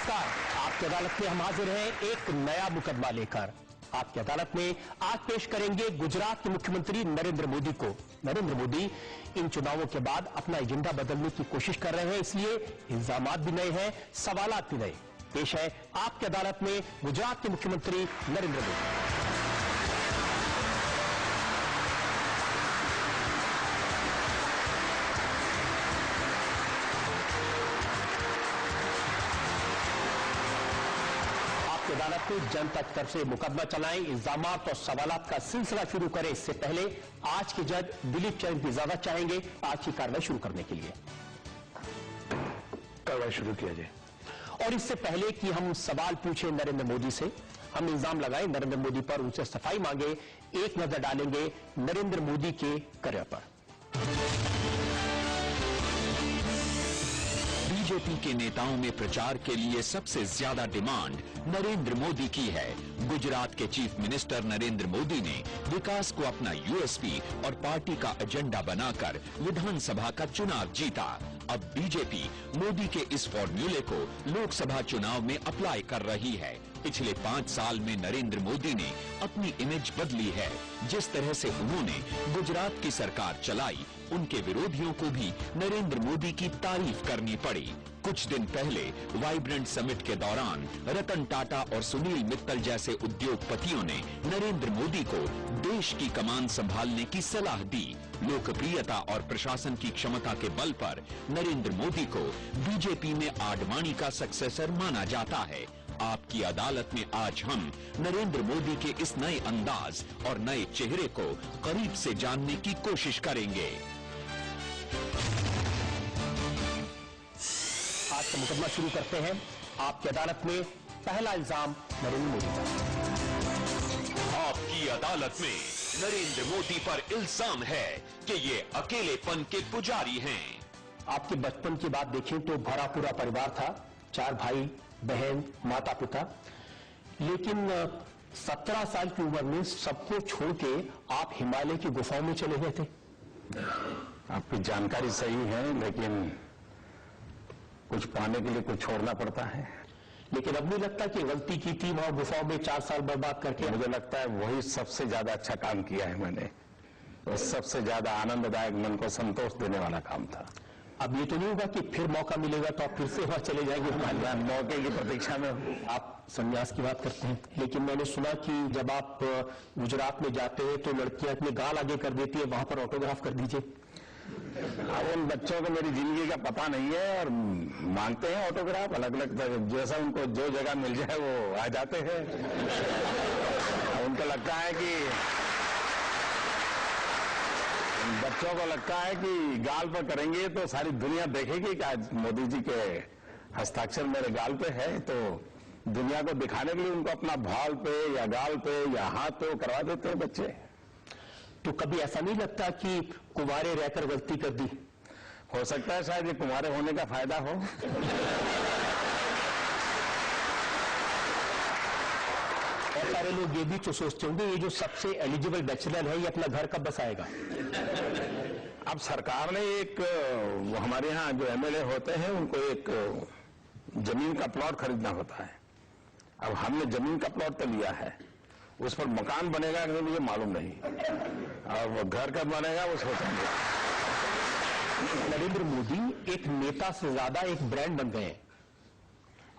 नमस्कार। आपकी अदालत में हम हाजिर हैं एक नया मुकदमा लेकर। आपकी अदालत में आज पेश करेंगे गुजरात के मुख्यमंत्री नरेंद्र मोदी को। नरेंद्र मोदी इन चुनावों के बाद अपना एजेंडा बदलने की कोशिश कर रहे हैं, इसलिए इल्जामात भी नए हैं, सवालात भी नए। पेश है आपकी अदालत में गुजरात के मुख्यमंत्री नरेंद्र मोदी। अदालत में जनता की तरफ से मुकदमा चलाएं, इल्जामात और सवालात का सिलसिला शुरू करें। इससे पहले आज के जज दिलीप चंद की इजाजत चाहेंगे आज की कार्रवाई शुरू करने के लिए। कार्रवाई शुरू किया जाए। और इससे पहले कि हम सवाल पूछें नरेंद्र मोदी से, हम इल्जाम लगाएं नरेंद्र मोदी पर, उनसे सफाई मांगे, एक नजर डालेंगे नरेंद्र मोदी के करियर पर। बीजेपी के नेताओं में प्रचार के लिए सबसे ज्यादा डिमांड नरेंद्र मोदी की है। गुजरात के चीफ मिनिस्टर नरेंद्र मोदी ने विकास को अपना यूएसपी और पार्टी का एजेंडा बनाकर विधानसभा का चुनाव जीता। अब बीजेपी मोदी के इस फॉर्मूले को लोकसभा चुनाव में अप्लाई कर रही है। पिछले 5 साल में नरेंद्र मोदी ने अपनी इमेज बदली है। जिस तरह से उन्होंने गुजरात की सरकार चलाई, उनके विरोधियों को भी नरेंद्र मोदी की तारीफ करनी पड़ी। कुछ दिन पहले वाइब्रेंट समिट के दौरान रतन टाटा और सुनील मित्तल जैसे उद्योगपतियों ने नरेंद्र मोदी को देश की कमान संभालने की सलाह दी। लोकप्रियता और प्रशासन की क्षमता के बल पर नरेंद्र मोदी को बीजेपी में आडवाणी का सक्सेसर माना जाता है। आपकी अदालत में आज हम नरेंद्र मोदी के इस नए अंदाज और नए चेहरे को करीब से जानने की कोशिश करेंगे। आज का मुकदमा शुरू करते हैं। आपकी अदालत में पहला इल्जाम नरेंद्र मोदी पर। आपकी अदालत में नरेंद्र मोदी पर इल्जाम है कि ये अकेलेपन के पुजारी हैं। आपके बचपन की बात देखें तो भरा पूरा परिवार था, 4 भाई बहन, माता पिता, लेकिन 17 साल की उम्र में सबको छोड़ के आप हिमालय की गुफाओं में चले गए थे। आपकी जानकारी सही है, लेकिन कुछ पाने के लिए कुछ छोड़ना पड़ता है। लेकिन अब नहीं लगता कि गलती की थी वहां गुफाओं में 4 साल बर्बाद करके? मुझे लगता है वही सबसे ज्यादा अच्छा काम किया है मैंने। तो सबसे ज्यादा आनंददायक, मन को संतोष देने वाला काम था। अब ये तो नहीं होगा कि फिर मौका मिलेगा तो आप फिर से वहां चले जाएंगे? मौके की प्रतीक्षा में। आप संन्यास की बात करते हैं, लेकिन मैंने सुना कि जब आप गुजरात में जाते हैं तो लड़कियां अपने गाल आगे कर देती है, वहां पर ऑटोग्राफ कर दीजिए। अब उन बच्चों को मेरी जिंदगी का पता नहीं है और मांगते हैं ऑटोग्राफ अलग अलग, जैसा उनको जो जगह मिल जाए वो आ जाते हैं। उनको लगता है कि बच्चों को लगता है कि गाल पर करेंगे तो सारी दुनिया देखेगी कि आज मोदी जी के हस्ताक्षर मेरे गाल पे है, तो दुनिया को दिखाने के लिए उनको अपना भाल पे या गाल पे या हाथ पे वो करवा देते हैं बच्चे। तो कभी ऐसा नहीं लगता कि कुंवारे रहकर गलती कर दी? हो सकता है शायद ये कुंवारे होने का फायदा हो। और सारे लोग ये भी तो सोचते होंगे ये जो सबसे एलिजिबल बैचलर है ये अपना घर कब बसाएगा? अब सरकार ने एक, हमारे यहाँ जो एमएलए होते हैं उनको एक जमीन का प्लॉट खरीदना होता है। अब हमने जमीन का प्लॉट तो लिया है, उस पर मकान बनेगा कि नहीं मुझे मालूम नहीं, और वो घर कब बनेगा वो सोचेंगे। नरेंद्र मोदी एक नेता से ज्यादा एक ब्रांड बन गए हैं।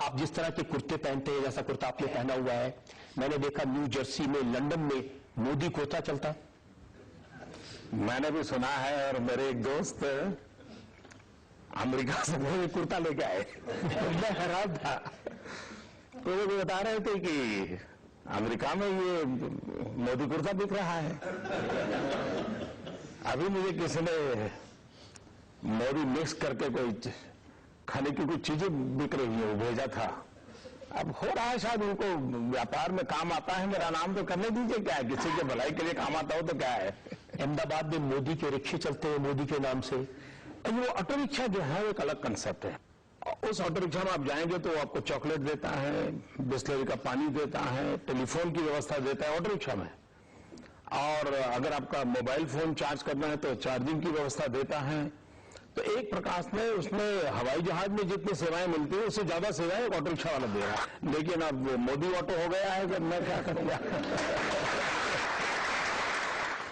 आप जिस तरह के कुर्ते पहनते हैं, जैसा कुर्ता आपने पहना हुआ है, मैंने देखा न्यू जर्सी में, लंदन में मोदी कुर्ता चलता। मैंने भी सुना है, और मेरे एक दोस्त अमेरिका से मोदी कुर्ता लेके आए। मैं हैरान था, तो वो बता रहे थे कि अमेरिका में ये मोदी कुर्ता बिक रहा है। अभी मुझे किसी ने मोदी मिक्स करके कोई खाने की कुछ चीजें बिक रही है वो भेजा था। अब हो रहा है, शायद उनको व्यापार में काम आता है। मेरा नाम तो करने दीजिए, क्या है, किसी के भलाई के लिए काम आता हो तो क्या है। अहमदाबाद में मोदी के रिक्शे चलते हैं मोदी के नाम से। वो ऑटो रिक्शा जो है एक अलग कंसेप्ट है। उस ऑटो रिक्शा में आप जाएंगे तो आपको चॉकलेट देता है, बिस्लरी का पानी देता है, टेलीफोन की व्यवस्था देता है ऑटो रिक्शा में, और अगर आपका मोबाइल फोन चार्ज करना है तो चार्जिंग की व्यवस्था देता है। तो एक प्रकाश में उसमें हवाई जहाज में जितनी सेवाएं मिलती है उससे ज्यादा सेवाएं ऑटो रिक्शा वाला दे रहा है। लेकिन अब मोदी ऑटो हो गया है, मैं क्या करूंगा।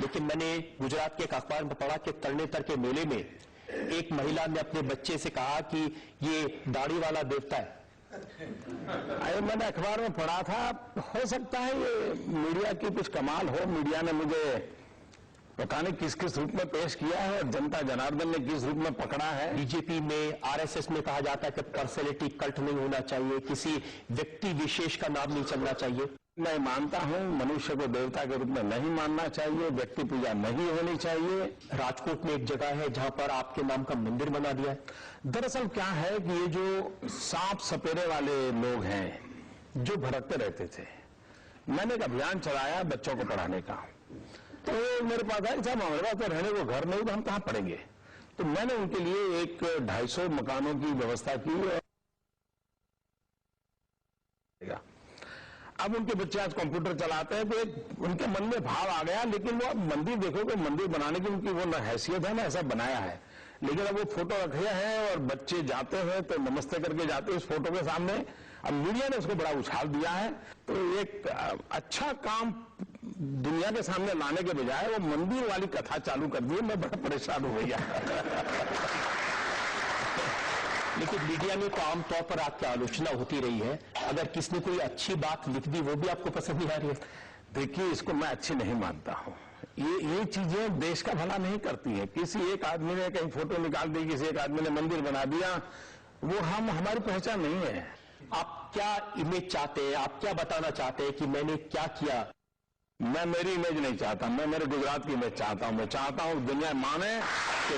लेकिन मैंने गुजरात के एक अखबार में पढ़ा कि तरनेतर के मेले में एक महिला ने अपने बच्चे से कहा कि ये दाढ़ी वाला देवता है। अरे मैंने अखबार में पढ़ा था, हो सकता है ये मीडिया की कुछ कमाल हो। मीडिया ने मुझे पता नहीं किस किस रूप में पेश किया है और जनता जनार्दन ने किस रूप में पकड़ा है। बीजेपी में, आरएसएस में कहा जाता है कि पर्सनैलिटी कल्ट नहीं होना चाहिए, किसी व्यक्ति विशेष का नाम नहीं चलना चाहिए। मैं मानता हूं मनुष्य को देवता के रूप में नहीं मानना चाहिए, व्यक्ति पूजा नहीं होनी चाहिए। राजकोट में एक जगह है जहां पर आपके नाम का मंदिर बना दिया है। दरअसल क्या है कि ये जो सांप सपेरे वाले लोग हैं जो भटकते रहते थे, मैंने एक अभियान चलाया बच्चों को पढ़ाने का। तो मेरे पास आया, साहब हमारे पास तो रहने को घर नहीं, तो हम कहां पढ़ेंगे। तो मैंने उनके लिए एक 250 मकानों की व्यवस्था की। अब उनके बच्चे आज कंप्यूटर चलाते हैं, तो उनके मन में भाव आ गया। लेकिन वो अब मंदिर देखोगे, मंदिर बनाने की उनकी वो न हैसियत है ना, ऐसा बनाया है। लेकिन अब वो फोटो रखे हैं और बच्चे जाते हैं तो नमस्ते करके जाते हैं उस फोटो के सामने। अब मीडिया ने उसको बड़ा उछाल दिया है। तो एक अच्छा काम दुनिया के सामने लाने के बजाय वो मंदिर वाली कथा चालू कर दी। मैं बड़ा परेशान हो गया। लेकिन मीडिया में तो आमतौर पर आपकी आलोचना होती रही है। अगर किसने कोई अच्छी बात लिख दी वो भी आपको पसंद नहीं आ रही है? देखिए, इसको मैं अच्छी नहीं मानता हूं। ये चीजें देश का भला नहीं करती हैं। किसी एक आदमी ने कहीं फोटो निकाल दी, किसी एक आदमी ने मंदिर बना दिया, वो हमारी पहचान नहीं है। आप क्या इमेज चाहते हैं? आप क्या बताना चाहते हैं कि मैंने क्या किया? मैं मेरी इमेज नहीं चाहता, मैं मेरे गुजरात की इमेज चाहता हूं। मैं चाहता हूं दुनिया माने कि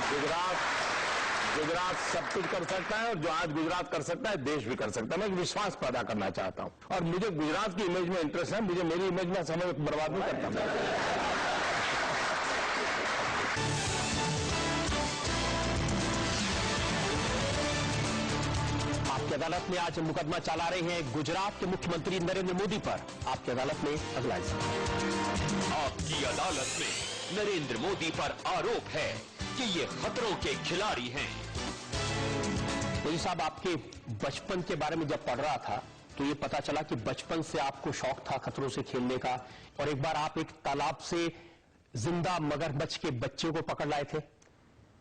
गुजरात सब कुछ कर सकता है और जो आज गुजरात कर सकता है देश भी कर सकता है। मैं एक विश्वास पैदा करना चाहता हूं और मुझे गुजरात की इमेज में इंटरेस्ट है। मुझे मेरी इमेज में समय बर्बाद नहीं करता। आपकी अदालत में आज मुकदमा चला रहे हैं गुजरात के मुख्यमंत्री नरेंद्र मोदी पर। आपकी अदालत में अगला हिस्सा। आपकी अदालत में नरेंद्र मोदी पर आरोप है कि ये खतरों के खिलाड़ी हैं। मोदी साहब, आपके बचपन के बारे में जब पढ़ रहा था तो ये पता चला कि बचपन से आपको शौक था खतरों से खेलने का, और एक बार आप एक तालाब से जिंदा मगरमच्छ के बच्चे को पकड़ लाए थे।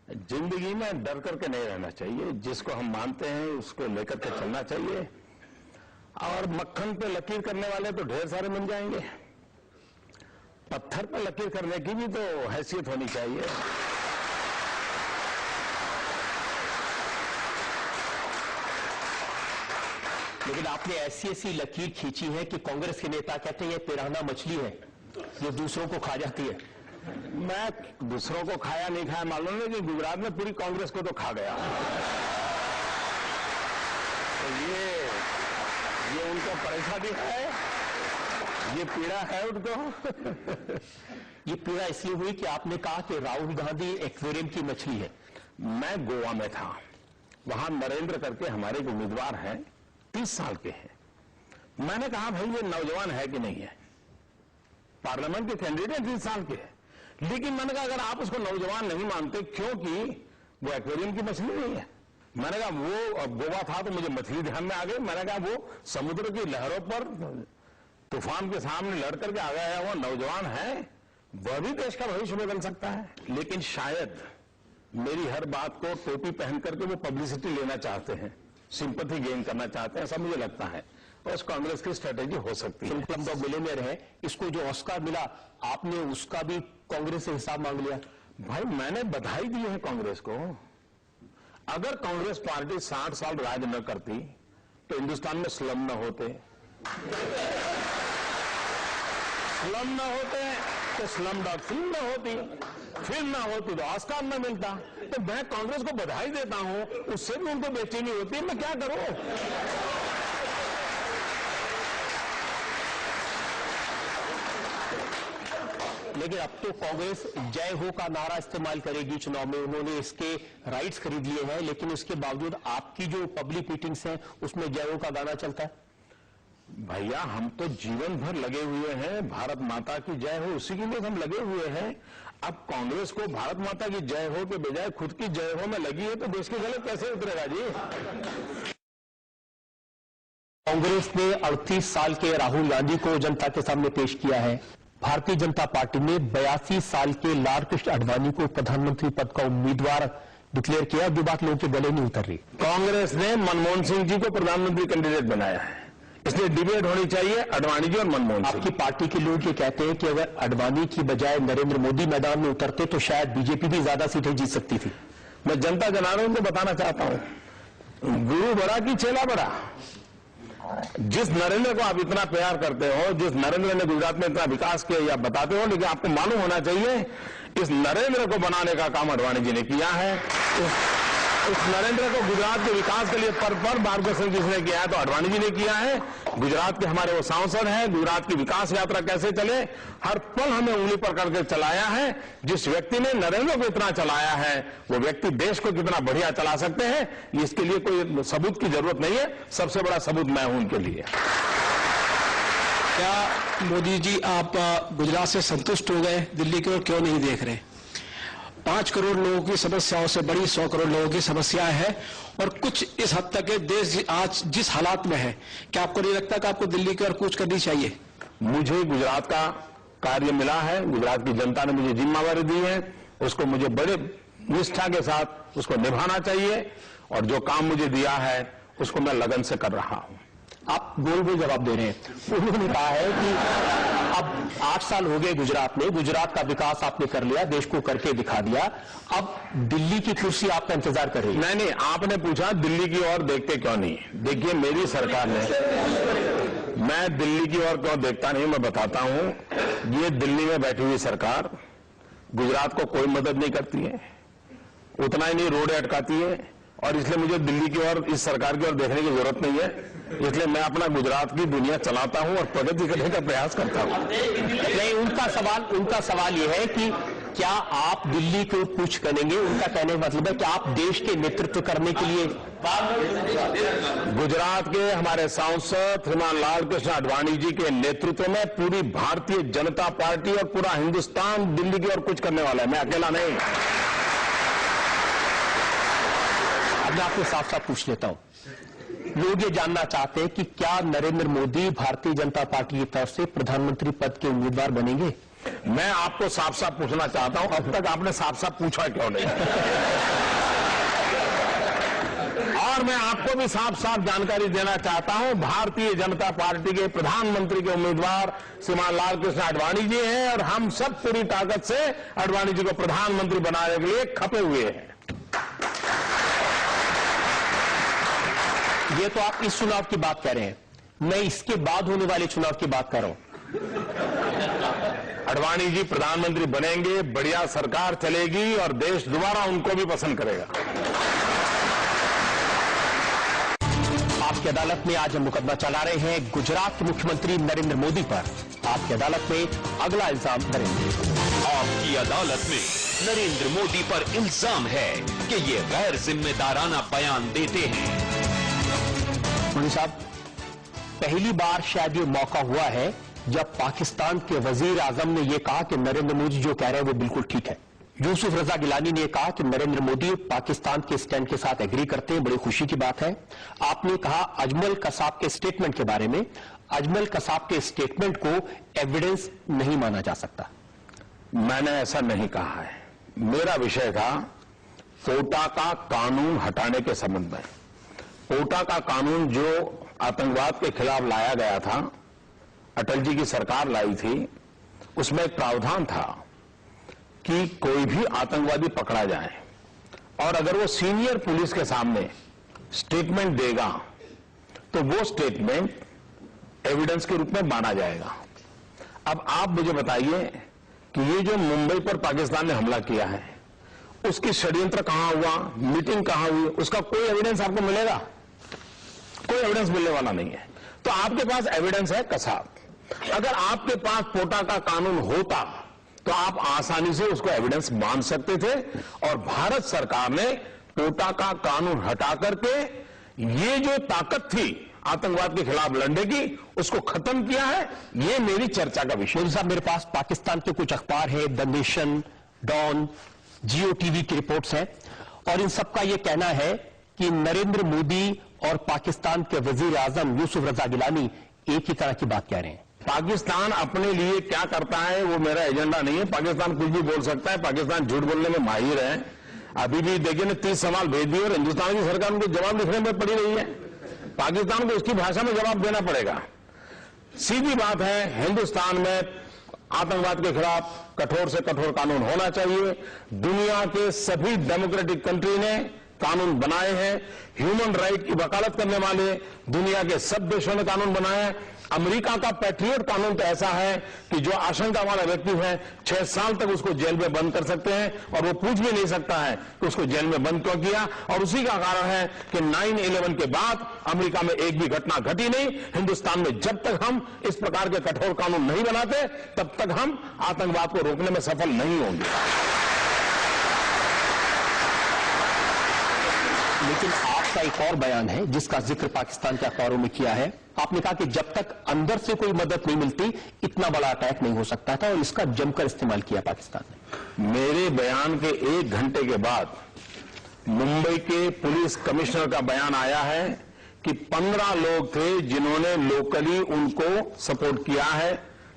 जिंदगी में डर करके नहीं रहना चाहिए। जिसको हम मानते हैं उसको लेकर के चलना चाहिए। और मक्खन पे लकीर करने वाले तो ढेर सारे मिल जाएंगे, पत्थर पे लकीर करने की भी तो हैसियत होनी चाहिए। लेकिन आपने ऐसी लकीर खींची है कि कांग्रेस के नेता कहते हैं ये पिराना मछली है, ये दूसरों को खा जाती है। मैं दूसरों को खाया नहीं खाया मालूम नहीं, कि गुजरात में पूरी कांग्रेस को तो खा गया। तो ये उनको परेशानी है, ये पीड़ा है उनको। ये पीड़ा इसलिए हुई कि आपने कहा कि राहुल गांधी एक्वेरियम की मछली है। मैं गोवा में था, वहां नरेंद्र करके हमारे एक उम्मीदवार हैं, 30 साल के हैं। मैंने कहा भाई ये नौजवान है कि नहीं है, पार्लियामेंट के कैंडिडेट 30 साल के हैं। लेकिन मैंने कहा अगर आप उसको नौजवान नहीं मानते क्योंकि वो एक्वेरियम की मछली नहीं है। मैंने कहा वो, अब गोवा था तो मुझे मछली ध्यान में आ गई। मैंने कहा वो समुद्र की लहरों पर तूफान के सामने लड़ करके आ गया है, वो नौजवान है, वह भी देश का भविष्य बदल सकता है। लेकिन शायद मेरी हर बात को टोपी पहन करके वो पब्लिसिटी लेना चाहते हैं, सिंपैथी गेन करना चाहते हैं, ऐसा मुझे लगता है। और कांग्रेस की स्ट्रेटेजी हो सकती है। क्लब ऑफ मिलियनेयर है, इसको जो ऑस्कर मिला आपने उसका भी कांग्रेस से हिसाब मांग लिया। भाई मैंने बधाई दी है कांग्रेस को। अगर कांग्रेस पार्टी 60 साल राज न करती तो हिंदुस्तान में स्लम न होते, स्लम न होते तो स्लम डॉग फिल्म न होती, फिल्म न होती तो ऑस्कर न मिलता। तो मैं कांग्रेस को बधाई देता हूं, उससे भी उनको बेचैनी होती है। मैं क्या करूं? लेकिन अब तो कांग्रेस जय हो का नारा इस्तेमाल करेगी चुनाव में। उन्होंने इसके राइट्स खरीद लिए हैं, लेकिन उसके बावजूद आपकी जो पब्लिक मीटिंग्स हैं उसमें जय हो का गाना चलता है। भैया हम तो जीवन भर लगे हुए हैं, भारत माता की जय हो उसी के लिए हम लगे हुए हैं। अब कांग्रेस को भारत माता की जय हो के बजाय खुद की जय हो में लगी है तो देश की गलत कैसे उतरेगा जी। कांग्रेस ने 38 साल के राहुल गांधी को जनता के सामने पेश किया है। भारतीय जनता पार्टी ने 82 साल के लालकृष्ण आडवाणी को प्रधानमंत्री पद का उम्मीदवार डिक्लेयर किया, जो बात लोगों के गले नहीं उतर रही। कांग्रेस ने मनमोहन सिंह जी को प्रधानमंत्री कैंडिडेट बनाया है, इसलिए डिबेट होनी चाहिए आडवाणी जी और मनमोहन सिंह। आपकी पार्टी के लोग ये कहते हैं कि अगर आडवाणी की बजाय नरेंद्र मोदी मैदान में उतरते तो शायद बीजेपी भी ज्यादा सीटें जीत सकती थी। मैं जनता जनार्दन को बताना चाहता हूं, गुरु बड़ा कि चेला बड़ा। जिस नरेंद्र को आप इतना प्यार करते हो, जिस नरेंद्र ने गुजरात में इतना विकास किया, या बताते हो, लेकिन आपको मालूम होना चाहिए इस नरेंद्र को बनाने का काम आडवाणी जी ने किया है। उस नरेंद्र को गुजरात के विकास के लिए पर मार्गदर्शन किसने किया है तो आडवाणी जी ने किया है। गुजरात के हमारे वो सांसद हैं, गुजरात की विकास यात्रा कैसे चले हर पल हमें उंगली पर करके चलाया है। जिस व्यक्ति ने नरेंद्र को इतना चलाया है वो व्यक्ति देश को कितना बढ़िया चला सकते हैं, इसके लिए कोई सबूत की जरूरत नहीं है। सबसे बड़ा सबूत मैं हूं उनके लिए। क्या मोदी जी आप गुजरात से संतुष्ट हो गए, दिल्ली की ओर क्यों नहीं देख रहे? 5 करोड़ लोगों की समस्याओं से बड़ी 100 करोड़ लोगों की समस्याएं हैं और कुछ इस हद तक देश आज जिस हालात में है, क्या आपको नहीं लगता कि आपको दिल्ली की ओर कूच करनी चाहिए? मुझे गुजरात का कार्य मिला है, गुजरात की जनता ने मुझे जिम्मेदारी दी है, उसको मुझे बड़े निष्ठा के साथ उसको निभाना चाहिए और जो काम मुझे दिया है उसको मैं लगन से कर रहा हूं। आप गोल गोल जवाब दे रहे हैं। उन्होंने कहा है कि अब 8 साल हो गए गुजरात में, गुजरात का विकास आपने कर लिया, देश को करके दिखा दिया, अब दिल्ली की कुर्सी आपका इंतजार कर रही है। नहीं, आपने पूछा दिल्ली की ओर देखते क्यों नहीं। देखिए मेरी सरकार ने, मैं दिल्ली की ओर क्यों देखता नहीं मैं बताता हूं। ये दिल्ली में बैठी हुई सरकार गुजरात को कोई मदद नहीं करती है, उतना ही नहीं रोड अटकाती है, और इसलिए मुझे दिल्ली की ओर, इस सरकार की ओर देखने की जरूरत नहीं है। इसलिए मैं अपना गुजरात की दुनिया चलाता हूं और प्रगति करने का प्रयास करता हूं। नहीं, उनका सवाल यह है कि क्या आप दिल्ली को पूछ करेंगे? उनका कहने का मतलब है कि आप देश के नेतृत्व करने के लिए। गुजरात के हमारे सांसद श्रीमान लालकृष्ण आडवाणी जी के नेतृत्व में पूरी भारतीय जनता पार्टी और पूरा हिंदुस्तान दिल्ली की ओर कुछ करने वाला है, मैं अकेला नहीं। मैं आपको साफ साफ पूछ लेता हूं, लोग ये जानना चाहते हैं कि क्या नरेंद्र मोदी भारतीय जनता पार्टी की तरफ से प्रधानमंत्री पद के उम्मीदवार बनेंगे? मैं आपको साफ साफ पूछना चाहता हूं, अब तक आपने साफ साफ पूछा क्यों नहीं? और मैं आपको भी साफ साफ जानकारी देना चाहता हूं, भारतीय जनता पार्टी के प्रधानमंत्री के उम्मीदवार श्रीमान लालकृष्ण आडवाणी जी हैं और हम सब पूरी ताकत से आडवाणी जी को प्रधानमंत्री बनाने के लिए खपे हुए हैं। ये तो आप इस चुनाव की बात कर रहे हैं, मैं इसके बाद होने वाले चुनाव की बात कर रहा हूं। आडवाणी जी प्रधानमंत्री बनेंगे, बढ़िया सरकार चलेगी और देश दोबारा उनको भी पसंद करेगा। आपकी अदालत में आज हम मुकदमा चला रहे हैं गुजरात के मुख्यमंत्री नरेंद्र मोदी पर। आपकी अदालत में अगला इल्जाम नरेंद्र, आपकी अदालत में नरेंद्र मोदी पर इल्जाम है कि ये गैर जिम्मेदाराना बयान देते हैं। मोदी साहब, पहली बार शायद ये मौका हुआ है जब पाकिस्तान के वजीर आजम ने यह कहा कि नरेंद्र मोदी जो कह रहे हैं वो बिल्कुल ठीक है। यूसुफ रजा गिलानी ने कहा कि नरेंद्र मोदी पाकिस्तान के स्टैंड के साथ एग्री करते हैं, बड़ी खुशी की बात है। आपने कहा अजमल कसाब के स्टेटमेंट के बारे में, अजमल कसाब के स्टेटमेंट को एविडेंस नहीं माना जा सकता। मैंने ऐसा नहीं कहा है। मेरा विषय था पोटा का कानून हटाने के संबंध में। पोटा का कानून जो आतंकवाद के खिलाफ लाया गया था, अटल जी की सरकार लाई थी, उसमें एक प्रावधान था कि कोई भी आतंकवादी पकड़ा जाए और अगर वो सीनियर पुलिस के सामने स्टेटमेंट देगा तो वो स्टेटमेंट एविडेंस के रूप में माना जाएगा। अब आप मुझे बताइए कि ये जो मुंबई पर पाकिस्तान ने हमला किया है, उसकी षड्यंत्र कहां हुआ, मीटिंग कहां हुई, उसका कोई एविडेंस आपको मिलेगा? कोई एविडेंस मिलने वाला नहीं है। तो आपके पास एविडेंस है कसाब। अगर आपके पास पोटा का कानून होता तो आप आसानी से उसको एविडेंस मान सकते थे, और भारत सरकार ने पोटा का कानून हटा करके ये जो ताकत थी आतंकवाद के खिलाफ लड़ेगी, उसको खत्म किया है। ये मेरी चर्चा का विषय। मोदी साहब, मेरे पास पाकिस्तान के कुछ अखबार है, the Nation, Dawn, Geo TV की रिपोर्ट्स हैं, और इन सबका यह कहना है कि नरेंद्र मोदी और पाकिस्तान के वजीर आजम यूसुफ रजा गिलानी एक ही तरह की बात कह रहे हैं। पाकिस्तान अपने लिए क्या करता है वो मेरा एजेंडा नहीं है। पाकिस्तान कुछ भी बोल सकता है, पाकिस्तान झूठ बोलने में माहिर है। अभी भी देखिए ना, 30 सवाल भेज दिए और हिंदुस्तान की सरकार उनको जवाब लिखने में पड़ी रही है। पाकिस्तान को उसकी भाषा में जवाब देना पड़ेगा। सीधी बात है, हिंदुस्तान में आतंकवाद के खिलाफ कठोर से कठोर कानून होना चाहिए। दुनिया के सभी डेमोक्रेटिक कंट्री ने कानून बनाए हैं। ह्यूमन राइट की वकालत करने वाले दुनिया के सब देशों ने कानून बनाए हैं। अमेरिका का पैट्रियट कानून तो ऐसा है कि जो आशंका वाला व्यक्ति है 6 साल तक उसको जेल में बंद कर सकते हैं और वो पूछ भी नहीं सकता है कि उसको जेल में बंद क्यों किया। और उसी का कारण है कि 9/11 के बाद अमेरिका में एक भी घटना घटी नहीं। हिंदुस्तान में जब तक हम इस प्रकार के कठोर कानून नहीं बनाते तब तक हम आतंकवाद को रोकने में सफल नहीं होंगे। लेकिन आपका एक और बयान है जिसका जिक्र पाकिस्तान के अखबारों में किया है। आपने कहा कि जब तक अंदर से कोई मदद नहीं मिलती इतना बड़ा अटैक नहीं हो सकता था, और इसका जमकर इस्तेमाल किया पाकिस्तान ने। मेरे बयान के 1 घंटे के बाद मुंबई के पुलिस कमिश्नर का बयान आया है कि 15 लोग थे जिन्होंने लोकली उनको सपोर्ट किया है,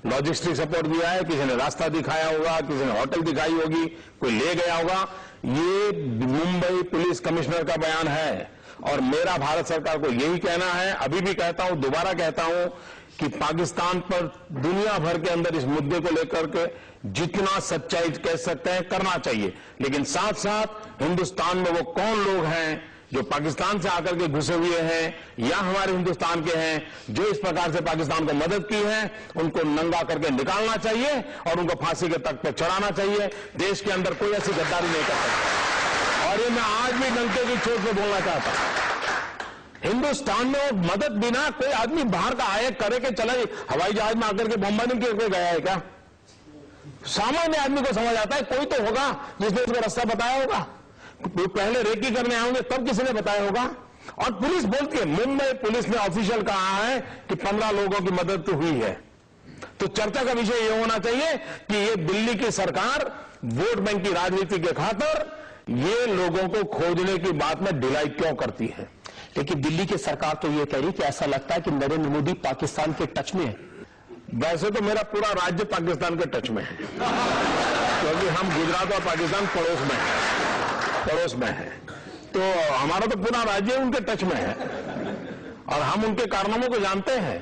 लॉजिस्टिक सपोर्ट दिया है। किसी ने रास्ता दिखाया होगा, किसी ने होटल दिखाई होगी, कोई ले गया होगा। ये मुंबई पुलिस कमिश्नर का बयान है और मेरा भारत सरकार को यही कहना है, अभी भी कहता हूं, दोबारा कहता हूं कि पाकिस्तान पर दुनिया भर के अंदर इस मुद्दे को लेकर के जितना सच्चाई कह सकते हैं करना चाहिए। लेकिन साथ साथ हिंदुस्तान में वो कौन लोग हैं जो पाकिस्तान से आकर के घुसे हुए हैं या हमारे हिंदुस्तान के हैं जो इस प्रकार से पाकिस्तान को मदद की है, उनको नंगा करके निकालना चाहिए और उनको फांसी के तख्त पर चढ़ाना चाहिए। देश के अंदर कोई ऐसी गद्दारी नहीं कर सकता। और ये मैं आज भी डंके की चोट पे बोलना चाहता हूं, हिंदुस्तान में मदद बिना कोई आदमी बाहर का आए करे के चला हवाई जहाज में आकर के बम्बई नहीं करके गया है क्या? सामान्य आदमी को समझ आता है, कोई तो होगा जिसने उसको रास्ता बताया होगा। पहले रेकी करने आएंगे तब किसी ने बताया होगा। और पुलिस बोलती है, मुंबई पुलिस ने ऑफिशियल कहा है कि 15 लोगों की मदद तो हुई है। तो चर्चा का विषय यह होना चाहिए कि ये दिल्ली की सरकार वोट बैंक की राजनीति के खातिर ये लोगों को खोजने की बात में ढिलाई क्यों करती है। लेकिन दिल्ली की सरकार तो ये कह रही कि ऐसा लगता है कि नरेंद्र मोदी पाकिस्तान के टच में है। वैसे तो मेरा पूरा राज्य पाकिस्तान के टच में है, क्योंकि हम गुजरात और पाकिस्तान पड़ोस में है। तो हमारा तो पूरा राज्य उनके टच में है और हम उनके कारनामों को जानते हैं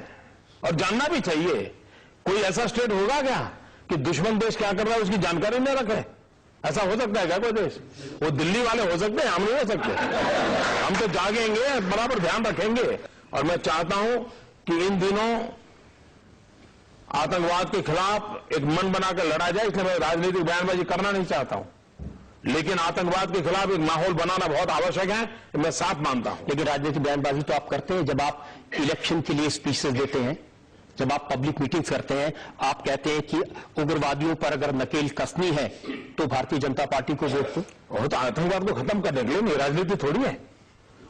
और जानना भी चाहिए। कोई ऐसा स्टेट होगा क्या कि दुश्मन देश क्या कर रहा है उसकी जानकारी न रखे? ऐसा हो सकता है क्या कोई देश? वो दिल्ली वाले हो सकते हैं, हम नहीं हो सकते। हम तो जागेंगे, बराबर ध्यान रखेंगे। और मैं चाहता हूं कि इन दिनों आतंकवाद के खिलाफ एक मन बनाकर लड़ा जाए, इसलिए मैं राजनीतिक बयानबाजी करना नहीं चाहता हूं, लेकिन आतंकवाद के खिलाफ एक माहौल बनाना बहुत आवश्यक है, मैं साथ मानता हूं। लेकिन राजनीतिक बयानबाजी तो आप करते हैं जब आप इलेक्शन के लिए स्पीचेस देते हैं, जब आप पब्लिक मीटिंग्स करते हैं। आप कहते हैं कि उग्रवादियों पर अगर नकेल कसनी है तो भारतीय जनता पार्टी को वोट दो। वो तो आतंकवाद को खत्म करने के लिए नहीं, राजनीति थोड़ी है।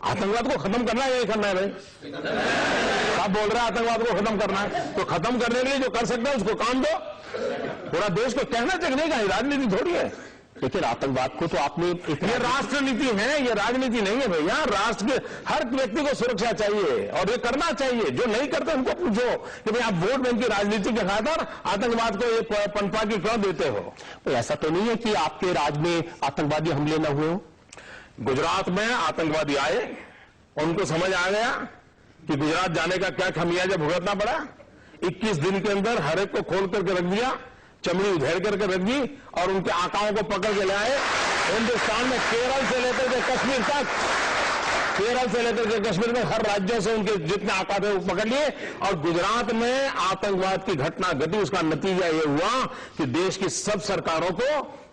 आतंकवाद को खत्म करना है, यही करना है भाई। आप बोल रहे हैं आतंकवाद को खत्म करना है, तो खत्म करने के लिए जो कर सकते हैं उसको काम दो। पूरा देश को कहना चाहिए का राजनीति थोड़ी है। लेकिन आतंकवाद को तो आपने ये राष्ट्र नीति है, ये राजनीति नहीं है भैया। राष्ट्र के हर व्यक्ति को सुरक्षा चाहिए और ये करना चाहिए। जो नहीं करते उनको पूछो कि भाई आप वोट बैंक की राजनीति के खातिर आतंकवाद को ये पनपा की क्यों देते हो? तो ऐसा तो नहीं है कि आपके राज्य में आतंकवादी हमले न हुए हो? गुजरात में आतंकवादी आए, उनको समझ आ गया कि गुजरात जाने का क्या खमियाजा भुगतना पड़ा। 21 दिन के अंदर हर एक को खोल करके रख दिया, चमड़ी उधेड़ करके रख दी और उनके आकाओं को पकड़ के लाए। हिंदुस्तान में केरल से लेकर के कश्मीर तक, केरल से लेकर के कश्मीर में हर राज्यों से उनके जितने आका थे वो पकड़ लिए। और गुजरात में आतंकवाद की घटना घटी, उसका नतीजा ये हुआ कि देश की सब सरकारों को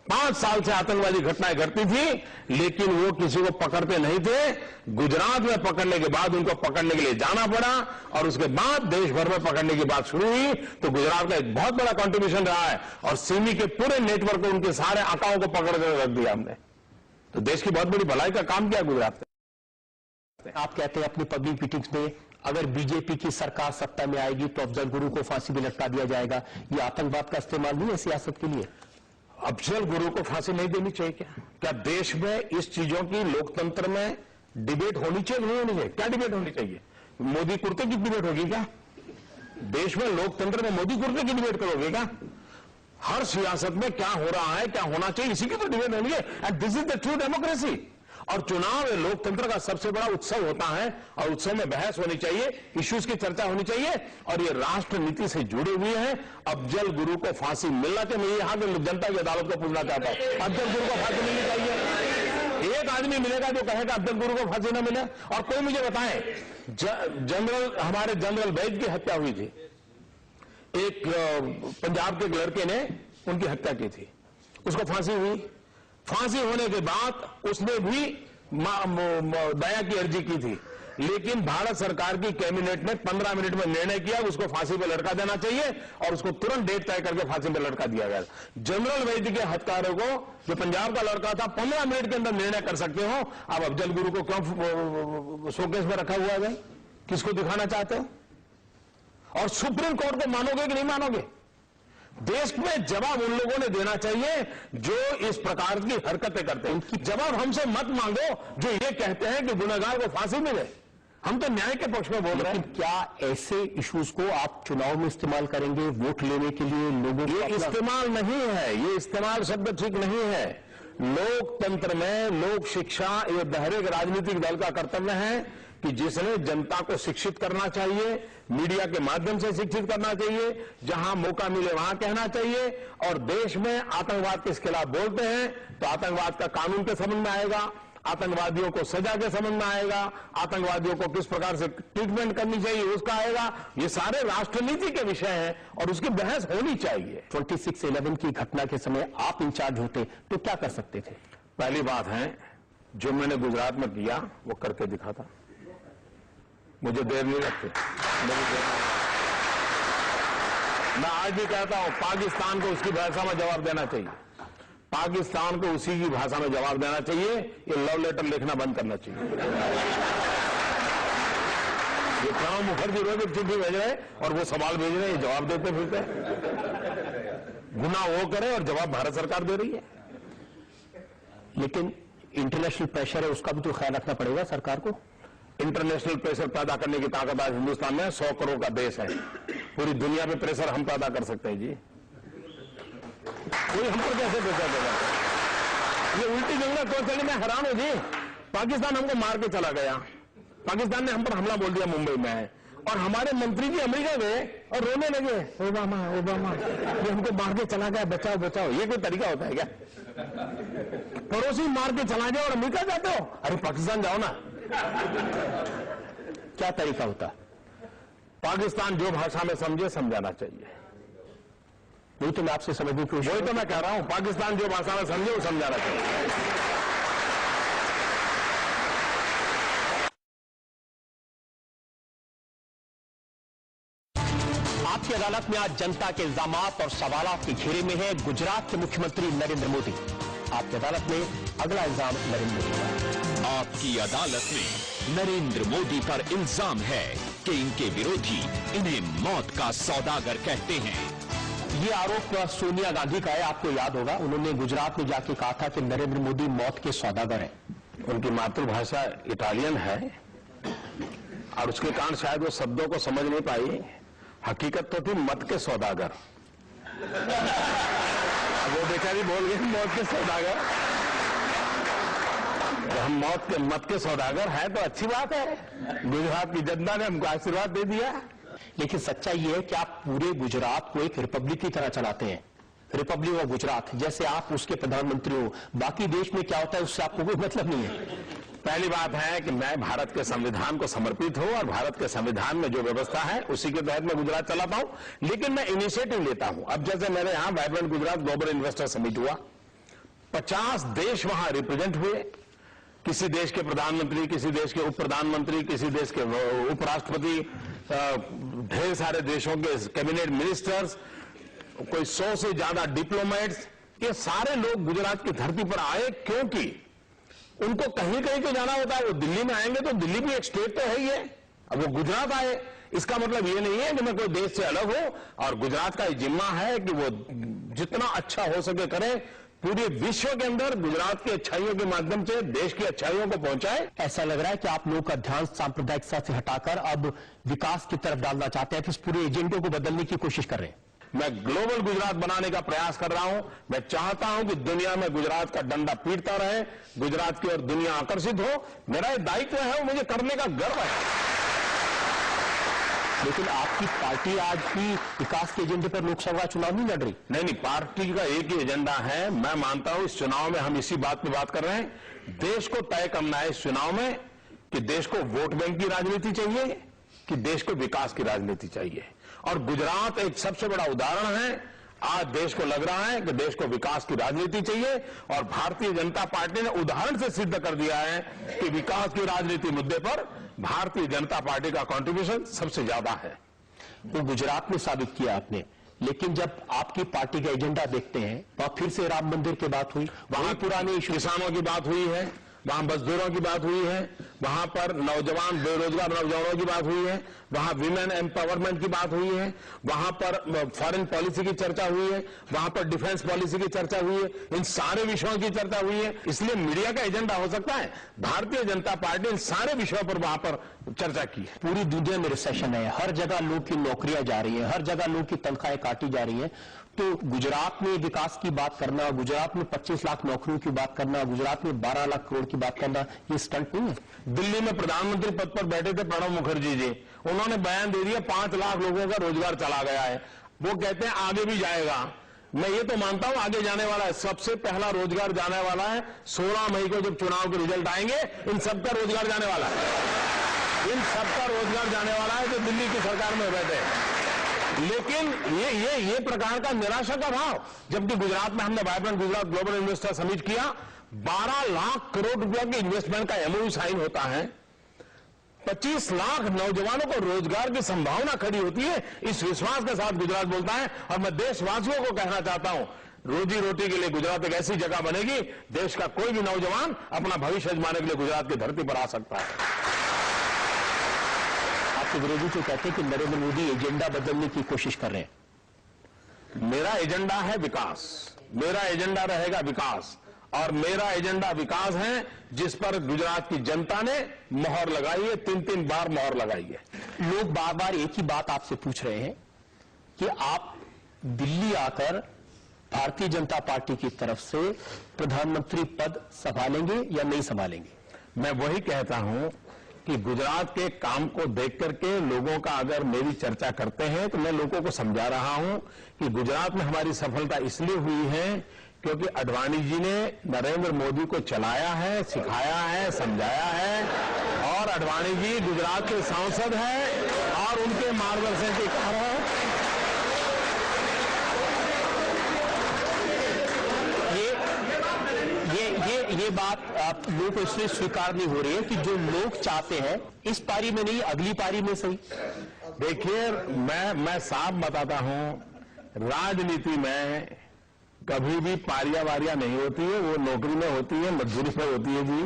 5 साल से आतंकवादी घटनाएं घटती थी, लेकिन वो किसी को पकड़ते नहीं थे। गुजरात में पकड़ने के बाद उनको पकड़ने के लिए जाना पड़ा और उसके बाद देश भर में पकड़ने की बात शुरू हुई। तो गुजरात का एक बहुत बड़ा कंट्रीब्यूशन रहा है और सिमी के पूरे नेटवर्क को, उनके सारे आकाओं को पकड़ कर रख दिया हमने। तो देश की बहुत बड़ी भलाई का काम किया गुजरात ने। आप कहते हैं अपनी पब्लिक मीटिंग्स में अगर बीजेपी की सरकार सत्ता में आएगी तो अफजल गुरु को फांसी भी लटका दिया जाएगा। ये आतंकवाद का इस्तेमाल नहीं है सियासत के लिए? अफजल गुरु को फांसी नहीं देनी चाहिए क्या देश में इस चीजों की लोकतंत्र में डिबेट होनी चाहिए नहीं होनी चाहिए? क्या डिबेट होनी चाहिए? मोदी कुर्ते की डिबेट होगी क्या? देश में लोकतंत्र में मोदी कुर्ते की डिबेट करोगे क्या? हर सियासत में क्या हो रहा है, क्या होना चाहिए, इसी की तो डिबेट होनी है। And this is the true democracy. और चुनाव लोकतंत्र का सबसे बड़ा उत्सव होता है और उत्सव में बहस होनी चाहिए, इश्यूज की चर्चा होनी चाहिए और ये राष्ट्र नीति से जुड़े हुए हैं। अफजल गुरु को फांसी मिलना चाहिए। मैं यहां के जनता की अदालत को पूछना चाहता हूं, अफजल गुरु को फांसी मिलनी चाहिए? एक आदमी मिलेगा जो कहेगा अफजल गुरु को फांसी न मिले? और कोई मुझे बताएं, हमारे जनरल वैद की हत्या हुई थी, एक पंजाब के लड़के ने उनकी हत्या की थी, उसको फांसी हुई। फांसी होने के बाद उसने भी दया की अर्जी की थी, लेकिन भारत सरकार की कैबिनेट ने 15 मिनट में निर्णय किया उसको फांसी पर लटका देना चाहिए और उसको तुरंत डेट तय करके फांसी पर लटका दिया गया। जनरल वैद्य के हत्यारों को, जो पंजाब का लड़का था, 15 मिनट के अंदर निर्णय कर सकते हो। अब अफजल गुरु को क्यों शोकेस में रखा हुआ है? किसको दिखाना चाहते हो? और सुप्रीम कोर्ट को मानोगे कि नहीं मानोगे? देश में जवाब उन लोगों ने देना चाहिए जो इस प्रकार की हरकतें करते हैं। जवाब हमसे मत मांगो जो ये कहते हैं कि गुनहगार को फांसी मिले। हम तो न्याय के पक्ष में बोल रहे हैं। क्या ऐसे इश्यूज को आप चुनाव में इस्तेमाल करेंगे वोट लेने के लिए लोगों को? ये इस्तेमाल नहीं है, ये इस्तेमाल शब्द ठीक नहीं है। लोकतंत्र में लोक शिक्षा ये हर एक राजनीतिक दल का कर्तव्य है कि जिसने जनता को शिक्षित करना चाहिए, मीडिया के माध्यम से शिक्षित करना चाहिए, जहां मौका मिले वहां कहना चाहिए। और देश में आतंकवाद के खिलाफ बोलते हैं तो आतंकवाद का कानून के समझ में आएगा, आतंकवादियों को सजा के समझ में आएगा, आतंकवादियों को किस प्रकार से ट्रीटमेंट करनी चाहिए उसका आएगा। ये सारे राष्ट्रनीति के विषय हैं और उसकी बहस होनी चाहिए। 26/11 की घटना के समय आप इंचार्ज होते तो क्या कर सकते थे? पहली बात है, जो मैंने गुजरात में किया वो करके दिखाता। मुझे देर नहीं लगती। मैं आज भी कहता हूं, पाकिस्तान को उसकी भाषा में जवाब देना चाहिए, पाकिस्तान को उसी की भाषा में जवाब देना चाहिए। ये लव लेटर लिखना बंद करना चाहिए। ये प्रणब मुखर्जी रोज एक चिट्ठी भेज रहे और वो सवाल भेज रहे हैं, जवाब देते फिरते। गुनाह वो करे और जवाब भारत सरकार दे रही है। लेकिन इंटरनेशनल प्रेशर है, उसका भी तो ख्याल रखना पड़ेगा सरकार को। इंटरनेशनल प्रेशर पैदा करने की ताकत आज हिंदुस्तान में 100 करोड़ का देश है। पूरी दुनिया में प्रेशर हम पैदा कर सकते हैं जी। कोई हम पर कैसे प्रेशर देगा? ये उल्टी जंगल क्यों चली? मैं हैरान हूं जी। पाकिस्तान हमको मार के चला गया, पाकिस्तान ने हम पर हमला बोल दिया मुंबई में, और हमारे मंत्री जी अमेरिका गए और रोने लगे, ओबामा ओबामा ये हमको मार के चला गया, बचाओ बचाओ। ये कोई तरीका होता है क्या? पड़ोसी मार के चला जाओ और अमेरिका जाते हो? अरे पाकिस्तान जाओ ना। क्या तरीका होता? पाकिस्तान जो भाषा में समझे समझाना चाहिए। वही तो मैं आपसे समझने की कोशिश, वही तो मैं कह रहा हूं, पाकिस्तान जो भाषा में समझे वो समझाना चाहिए। आपकी अदालत में आज जनता के इल्जामात और सवालात के घेरे में है गुजरात के मुख्यमंत्री नरेंद्र मोदी। आपकी अदालत में अगला इल्जाम नरेंद्र मोदी का। आपकी अदालत में नरेंद्र मोदी पर इल्जाम है कि इनके विरोधी इन्हें मौत का सौदागर कहते हैं। ये आरोप सोनिया गांधी का है। आपको याद होगा, उन्होंने गुजरात में जाके कहा था कि नरेंद्र मोदी मौत के सौदागर हैं। उनकी मातृभाषा इटालियन है और उसके कारण शायद वो शब्दों को समझ नहीं पाई। हकीकत तो थी मत के सौदागर। वो बेचारी बोल गई मौत के सौदागर। तो हम मत के सौदागर है तो अच्छी बात है। गुजरात की जनता ने हमको आशीर्वाद दे दिया। लेकिन सच्चाई ये है कि आप पूरे गुजरात को एक रिपब्लिक की तरह चलाते हैं, रिपब्लिक ऑफ गुजरात, जैसे आप उसके प्रधानमंत्री हो। बाकी देश में क्या होता है उससे आपको कोई मतलब नहीं है। पहली बात है कि मैं भारत के संविधान को समर्पित हूं और भारत के संविधान में जो व्यवस्था है उसी के तहत मैं गुजरात चलाता हूं। लेकिन मैं इनिशिएटिव लेता हूं। अब जैसे मेरे यहां vibrant Gujarat global investor summit हुआ, 50 देश वहां रिप्रेजेंट हुए। किसी देश के प्रधानमंत्री, किसी देश के उप प्रधानमंत्री, किसी देश के उपराष्ट्रपति, ढेर सारे देशों के कैबिनेट मिनिस्टर्स, कोई 100 से ज्यादा डिप्लोमेट्स, ये सारे लोग गुजरात की धरती पर आए। क्योंकि उनको कहीं कहीं तो जाना होता है। वो दिल्ली में आएंगे तो दिल्ली भी एक स्टेट तो है ही है। अब वो गुजरात आए, इसका मतलब ये नहीं है कि मैं कोई देश से अलग हूं, और गुजरात का ये जिम्मा है कि वो जितना अच्छा हो सके करे, पूरे विश्व के अंदर गुजरात की अच्छाइयों के माध्यम से देश की अच्छाइयों को पहुंचाए। ऐसा लग रहा है कि आप लोगों का ध्यान सांप्रदायिकता से हटाकर अब विकास की तरफ डालना चाहते हैं, तो इस पूरे एजेंडे को बदलने की कोशिश कर रहे हैं। मैं ग्लोबल गुजरात बनाने का प्रयास कर रहा हूं। मैं चाहता हूं कि दुनिया में गुजरात का डंडा पीटता रहे, गुजरात की ओर दुनिया आकर्षित हो। मेरा ये दायित्व है, वो मुझे करने का गर्व है। लेकिन आपकी पार्टी आज भी विकास के एजेंडे पर लोकसभा चुनाव नहीं लड़ रही। नहीं, पार्टी का एक ही एजेंडा है। मैं मानता हूं इस चुनाव में हम इसी बात पे बात कर रहे हैं। देश को तय करना है इस चुनाव में कि देश को वोट बैंक की राजनीति चाहिए कि देश को विकास की राजनीति चाहिए। और गुजरात एक सबसे बड़ा उदाहरण है। आज देश को लग रहा है कि देश को विकास की राजनीति चाहिए, और भारतीय जनता पार्टी ने उदाहरण से सिद्ध कर दिया है कि विकास की राजनीति मुद्दे पर भारतीय जनता पार्टी का कंट्रीब्यूशन सबसे ज्यादा है। वो गुजरात में साबित किया आपने, लेकिन जब आपकी पार्टी का एजेंडा देखते हैं, वहां फिर से राम मंदिर की बात हुई, वहां पुराने किसानों की बात हुई है, वहां मजदूरों की बात हुई है, वहां पर नौजवान बेरोजगार नौजवानों की बात हुई है, वहां विमेन एम्पावरमेंट की बात हुई है, वहां पर फॉरेन पॉलिसी की चर्चा हुई है, वहां पर डिफेंस पॉलिसी की चर्चा हुई है। इन सारे विषयों की चर्चा हुई है। इसलिए मीडिया का एजेंडा हो सकता है, भारतीय जनता पार्टी इन सारे विषयों पर वहां पर चर्चा की है। पूरी दुनिया में रिसेशन है, हर जगह लोग की नौकरियां जा रही हैं, हर जगह लोग की तनख्वाहें काटी जा रही हैं। तो गुजरात में विकास की बात करना, गुजरात में 25 लाख नौकरियों की बात करना, गुजरात में 12 लाख करोड़ की बात करना, ये स्टंट नहीं है। दिल्ली में प्रधानमंत्री पद पर बैठे थे प्रणब मुखर्जी जी, उन्होंने बयान दे दिया 5 लाख लोगों का रोजगार चला गया है। वो कहते हैं आगे भी जाएगा। मैं ये तो मानता हूं आगे जाने वाला है। सबसे पहला रोजगार जाने वाला है 16 मई को जब चुनाव के रिजल्ट आएंगे, इन सबका रोजगार जाने वाला है। इन सबका रोजगार जाने वाला है जो दिल्ली की सरकार में बैठे हैं। लेकिन ये प्रकार का निराशा का भाव, जबकि गुजरात में हमने vibrant Gujarat global investor summit किया, 12 लाख करोड़ रुपया के इन्वेस्टमेंट का एमओयू साइन होता है, 25 लाख नौजवानों को रोजगार की संभावना खड़ी होती है। इस विश्वास के साथ गुजरात बोलता है, और मैं देशवासियों को कहना चाहता हूं, रोजी रोटी के लिए गुजरात एक ऐसी जगह बनेगी, देश का कोई भी नौजवान अपना भविष्य आजमाने के लिए गुजरात की धरती पर आ सकता है। आपके विरोधी तो कहते हैं कि नरेंद्र मोदी एजेंडा बदलने की कोशिश कर रहे हैं। मेरा एजेंडा है विकास, मेरा एजेंडा रहेगा विकास, और मेरा एजेंडा विकास है जिस पर गुजरात की जनता ने मोहर लगाई है, 3-3 बार मोहर लगाई है। लोग बार बार एक ही बात आपसे पूछ रहे हैं कि आप दिल्ली आकर भारतीय जनता पार्टी की तरफ से प्रधानमंत्री पद संभालेंगे या नहीं संभालेंगे। मैं वही कहता हूं कि गुजरात के काम को देख करके लोगों का अगर मेरी चर्चा करते हैं, तो मैं लोगों को समझा रहा हूं कि गुजरात में हमारी सफलता इसलिए हुई है क्योंकि आडवाणी जी ने नरेंद्र मोदी को चलाया है, सिखाया है, समझाया है, और आडवाणी जी गुजरात के सांसद हैं, और उनके मार्गदर्शन के कारण ये बात आप लोगों को इसलिए स्वीकार नहीं हो रही है कि जो लोग चाहते हैं इस पारी में नहीं, अगली पारी में सही। देखिए, मैं साफ बताता हूं, राजनीति में कभी भी पारियां वारियां नहीं होती है, वो नौकरी में होती है, मजदूरी में होती है जी।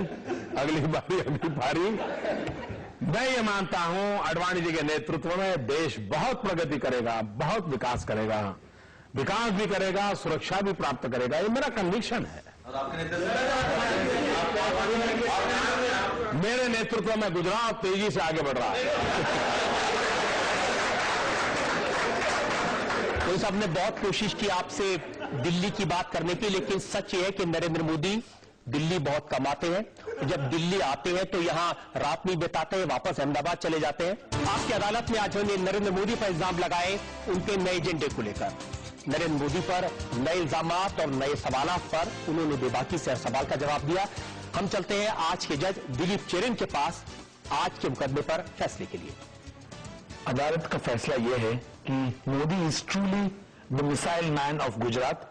अगली बारी अगली पारी। मैं ये मानता हूं आडवाणी जी के नेतृत्व में देश बहुत प्रगति करेगा, बहुत विकास करेगा, विकास भी करेगा, सुरक्षा भी प्राप्त करेगा, ये मेरा कन्विक्शन है। मेरे नेतृत्व में गुजरात तेजी से आगे बढ़ रहा है। तो साहब ने बहुत कोशिश की आपसे दिल्ली की बात करने की, लेकिन सच ये है कि नरेंद्र मोदी दिल्ली बहुत कम आते हैं। जब दिल्ली आते हैं तो यहां रात नहीं बिताते हैं, वापस अहमदाबाद चले जाते हैं। आपकी अदालत में आज उन्होंने नरेंद्र मोदी पर इल्जाम लगाए उनके नए एजेंडे को लेकर। नरेंद्र मोदी पर नए इल्जामात और नए सवालों पर उन्होंने बेबाकी से हर सवाल का जवाब दिया। हम चलते हैं आज के जज दिलीप चेरिन के पास आज के मुकदमे पर फैसले के लिए। अदालत का फैसला यह है कि Modi is truly the missile man of Gujarat.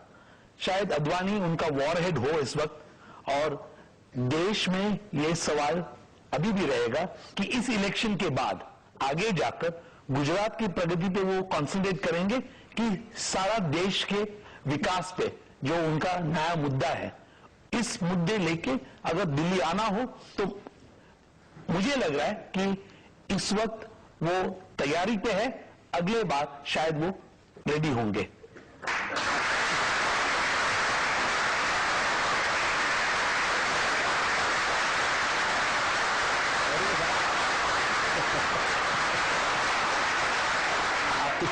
शायद आडवाणी उनका वॉरहेड हो इस वक्त, और देश में यह सवाल अभी भी रहेगा कि इस इलेक्शन के बाद आगे जाकर गुजरात की प्रगति पे वो कंसंट्रेट करेंगे कि सारा देश के विकास पे जो उनका नया मुद्दा है, इस मुद्दे लेके अगर दिल्ली आना हो तो मुझे लग रहा है कि इस वक्त वो तैयारी पे है, अगले बार शायद वो रेडी होंगे। कुछ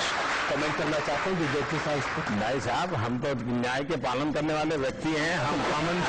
कमेंट करना चाहते हैं जो जेटली साहब इस पर? नहीं साहब, हम तो न्याय के पालन करने वाले व्यक्ति हैं, हम कॉमन